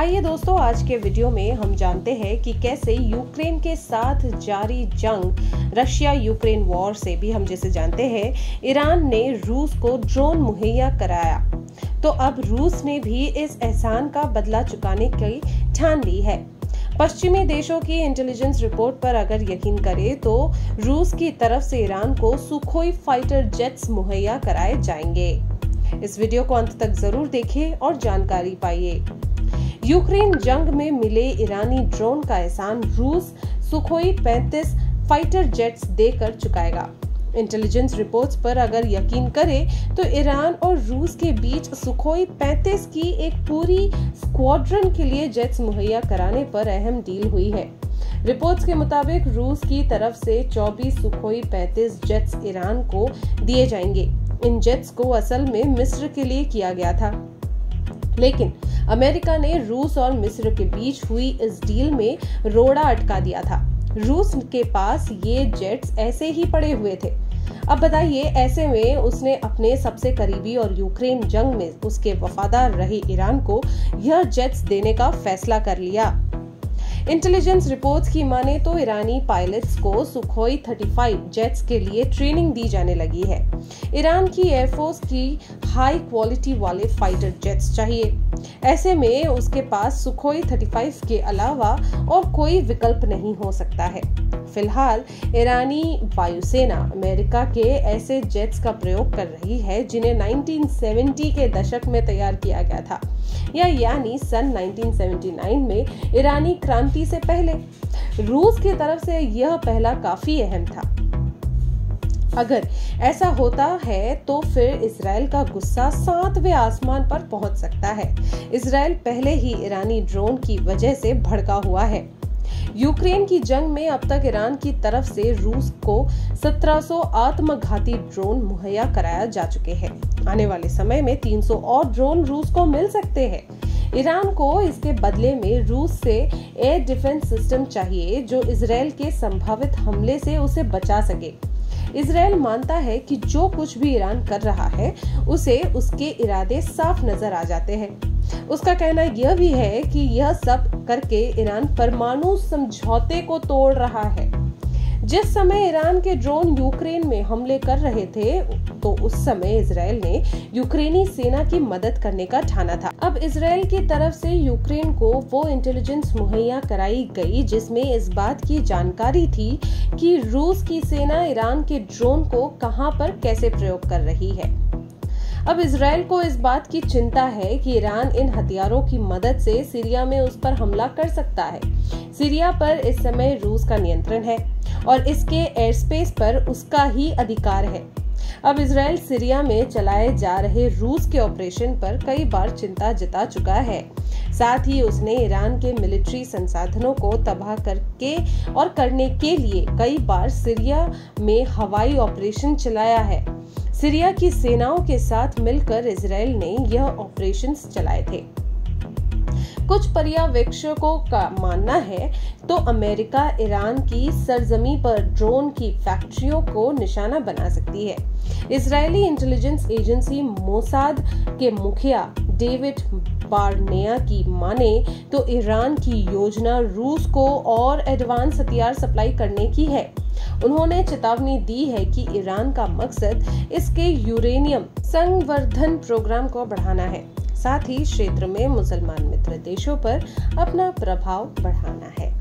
आइए दोस्तों, आज के वीडियो में हम जानते हैं कि कैसे यूक्रेन के साथ जारी जंग, रशिया यूक्रेन वॉर से भी हम जैसे जानते हैं, ईरान ने रूस को ड्रोन मुहैया कराया। तो अब रूस ने भी इस एहसान का बदला चुकाने की ठान ली है। पश्चिमी देशों की इंटेलिजेंस रिपोर्ट पर अगर यकीन करें तो रूस की तरफ से ईरान को सुखोई फाइटर जेट्स मुहैया कराए जाएंगे। इस वीडियो को अंत तक जरूर देखें और जानकारी पाइए। यूक्रेन जंग में मिले ईरानी ड्रोन का एहसान रूस सुखोई 35 फाइटर जेट्स देकर चुकाएगा। इंटेलिजेंस रिपोर्ट्स पर अगर यकीन करें तो ईरान और रूस के बीच सुखोई 35 की एक पूरी स्क्वाड्रन के लिए जेट्स मुहैया कराने पर अहम डील हुई है। रिपोर्ट्स के मुताबिक रूस की तरफ से 24 सुखोई 35 जेट्स ईरान को दिए जाएंगे। इन जेट्स को असल में मिस्र के लिए किया गया था, लेकिन अमेरिका ने रूस और मिस्र के बीच हुई इस डील में रोड़ा अटका दिया था। रूस के पास ये जेट्स ऐसे ही पड़े हुए थे। अब बताइए, ऐसे में उसने अपने सबसे करीबी और यूक्रेन जंग में उसके वफादार रहे ईरान को यह जेट्स देने का फैसला कर लिया। इंटेलिजेंस रिपोर्ट्स की माने तो ईरानी पायलट्स को सुखोई 35 जेट्स के लिए ट्रेनिंग दी जाने लगी है। ईरान की एयरफोर्स की हाई क्वालिटी वाले फाइटर जेट्स चाहिए। ऐसे में उसके पास सुखोई 35 के अलावा और कोई विकल्प नहीं हो सकता है। फिलहाल ईरानी वायुसेना अमेरिका के ऐसे जेट्स का प्रयोग कर रही है जिन्हें 1970 के दशक में तैयार किया गया था, यानी सन 1979 में ईरानी क्रांति से पहले। रूस की तरफ से यह पहला काफी अहम था। अगर ऐसा होता है तो फिर इजराइल का गुस्सा 7वें आसमान पर पहुंच सकता है। इजराइल पहले ही ईरानी ड्रोन की वजह से भड़का हुआ है। यूक्रेन की जंग में अब तक ईरान की तरफ से रूस को 1700 आत्मघाती ड्रोन मुहैया कराया जा चुके हैं। आने वाले समय में 300 और ड्रोन रूस को मिल सकते हैं। ईरान को इसके बदले में रूस से एयर डिफेंस सिस्टम चाहिए जो इजराइल के संभावित हमले से उसे बचा सके। इजराइल मानता है कि जो कुछ भी ईरान कर रहा है उसे उसके इरादे साफ नजर आ जाते हैं। उसका कहना यह भी है कि यह सब करके ईरान परमाणु समझौते को तोड़ रहा है। जिस समय ईरान के ड्रोन यूक्रेन में हमले कर रहे थे तो उस समय इजराइल ने यूक्रेनी सेना की मदद करने का ठाना था। अब इजराइल की तरफ से यूक्रेन को वो इंटेलिजेंस मुहैया कराई गई जिसमें इस बात की जानकारी थी कि रूस की सेना ईरान के ड्रोन को कहां पर कैसे प्रयोग कर रही है। अब इजराइल को इस बात की चिंता है कि ईरान इन हथियारों की मदद से सीरिया में उस पर हमला कर सकता है। सीरिया पर इस समय रूस का नियंत्रण है और इसके एयर स्पेस पर उसका ही अधिकार है। अब इजराइल सीरिया में चलाए जा रहे रूस के ऑपरेशन पर कई बार चिंता जता चुका है। साथ ही उसने ईरान के मिलिट्री संसाधनों को तबाह करने के लिए कई बार सीरिया में हवाई ऑपरेशन चलाया है। सीरिया की सेनाओं के साथ मिलकर इजराइल ने यह ऑपरेशंस चलाए थे। कुछ पर्यवेक्षकों का मानना है तो अमेरिका ईरान की सरजमी पर ड्रोन की फैक्ट्रियों को निशाना बना सकती है। इजरायली इंटेलिजेंस एजेंसी मोसाद के मुखिया डेविड बारनेया की माने तो ईरान की योजना रूस को और एडवांस हथियार सप्लाई करने की है। उन्होंने चेतावनी दी है कि ईरान का मकसद इसके यूरेनियम संवर्धन प्रोग्राम को बढ़ाना है, साथ ही क्षेत्र में मुसलमान मित्र देशों पर अपना प्रभाव बढ़ाना है।